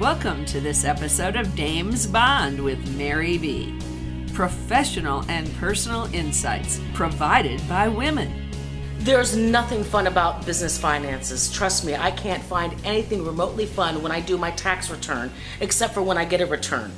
Welcome to this episode of Dames Bond with Mary B. Professional and personal insights provided by women. There's nothing fun about business finances. Trust me, I can't find anything remotely fun when I do my tax return, except for when I get a return.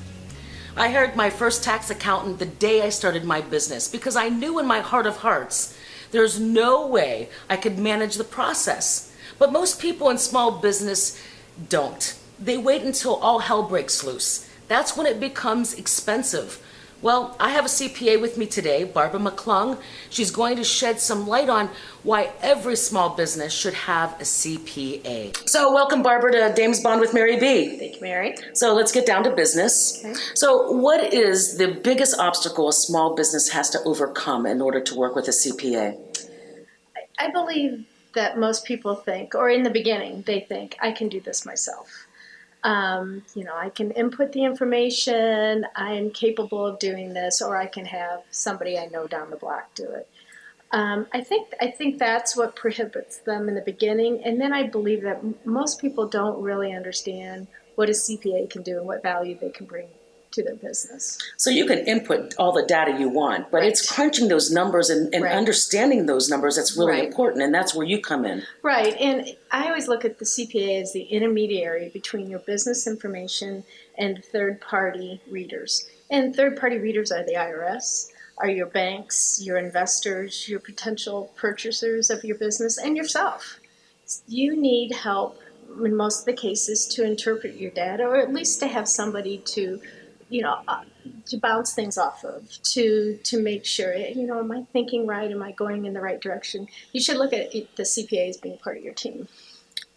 I hired my first tax accountant the day I started my business because I knew in my heart of hearts there's no way I could manage the process. But most people in small business don't. They wait until all hell breaks loose. That's when it becomes expensive. Well, I have a CPA with me today, Barb McClung. She's going to shed some light on why every small business should have a CPA. So welcome, Barbara, to Dames Bond with Mary B. Thank you, Mary. So let's get down to business. Okay. So what is the biggest obstacle a small business has to overcome in order to work with a CPA? I believe that most people think, or in the beginning, they think, I can do this myself. I can input the information, I'm capable of doing this, or I can have somebody I know down the block do it. I think that's what prohibits them in the beginning, and then I believe that most people don't really understand what a CPA can do and what value they can bring to their business. So you can input all the data you want, but It's crunching those numbers and Right. understanding those numbers that's really Right. important, and that's where you come in. Right, and I always look at the CPA as the intermediary between your business information and third-party readers. And third-party readers are the IRS, are your banks, your investors, your potential purchasers of your business, and yourself. You need help in most of the cases to interpret your data, or at least to have somebody to bounce things off of, to make sure, am I thinking right? Am I going in the right direction? You should look at the CPA as being part of your team.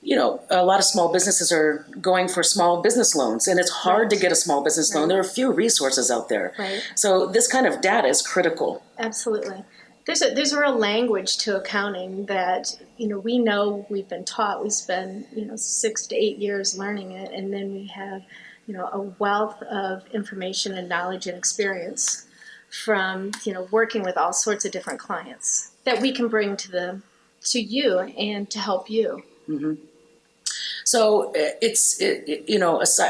A lot of small businesses are going for small business loans, and it's hard to get a small business loan. There are few resources out there. Right. So this kind of data is critical. Absolutely. There's a real language to accounting that, we know we've been taught. We spend, 6 to 8 years learning it, and then we have a wealth of information and knowledge and experience from, working with all sorts of different clients that we can bring to you and to help you. Mm-hmm. So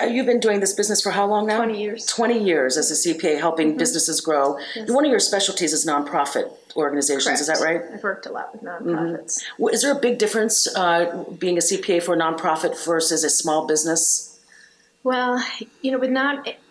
you've been doing this business for how long now? 20 years. 20 years as a CPA, helping businesses grow. Yes. And one of your specialties is nonprofit organizations, Correct. Is that right? I've worked a lot with nonprofits. Well, is there a big difference being a CPA for a nonprofit versus a small business? Well,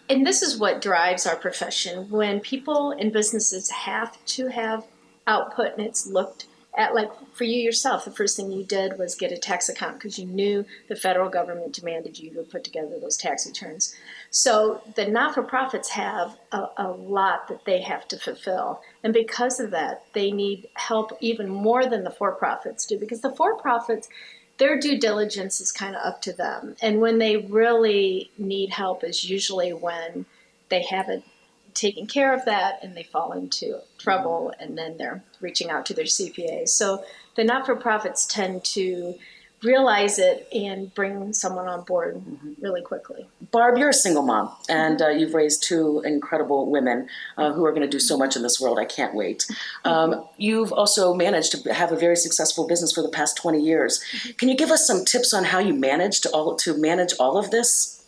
and this is what drives our profession. When people and businesses have to have output, and it's looked at, like for you yourself, the first thing you did was get a tax account because you knew the federal government demanded you to put together those tax returns. So the not-for-profits have a lot that they have to fulfill. And because of that, they need help even more than the for-profits do, because the for-profits, their due diligence is kind of up to them. And when they really need help is usually when they haven't taken care of that and they fall into trouble, and then they're reaching out to their CPA. So the not-for-profits tend to realize it and bring someone on board really quickly. Barb, you're a single mom, and you've raised two incredible women who are going to do so much in this world. I can't wait. You've also managed to have a very successful business for the past 20 years. Can you give us some tips on how you manage to manage all of this?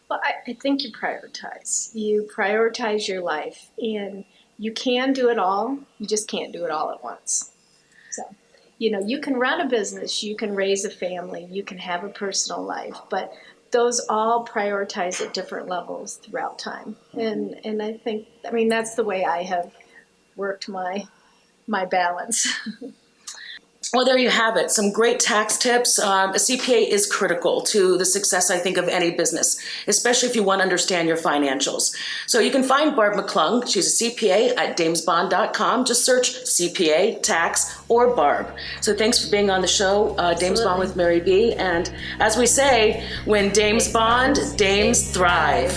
Well, I think you prioritize. You prioritize your life, and you can do it all. You just can't do it all at once. So, you can run a business, you can raise a family, you can have a personal life, but those all prioritize at different levels throughout time. And I think, that's the way I have worked my balance. Well, there you have it. Some great tax tips. A CPA is critical to the success, I think, of any business, especially if you want to understand your financials. So you can find Barb McClung. She's a CPA at damesbond.com. Just search CPA, tax, or Barb. So thanks for being on the show, Dames Bond with Mary B. And as we say, when Dames Bond, Dames thrive.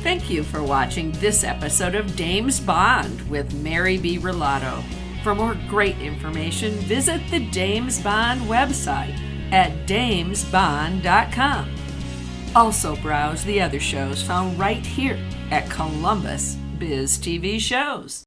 Thank you for watching this episode of Dames Bond with Mary B. Relato. For more great information, visit the Dames Bond website at damesbond.com. Also browse the other shows found right here at Columbus Biz TV Shows.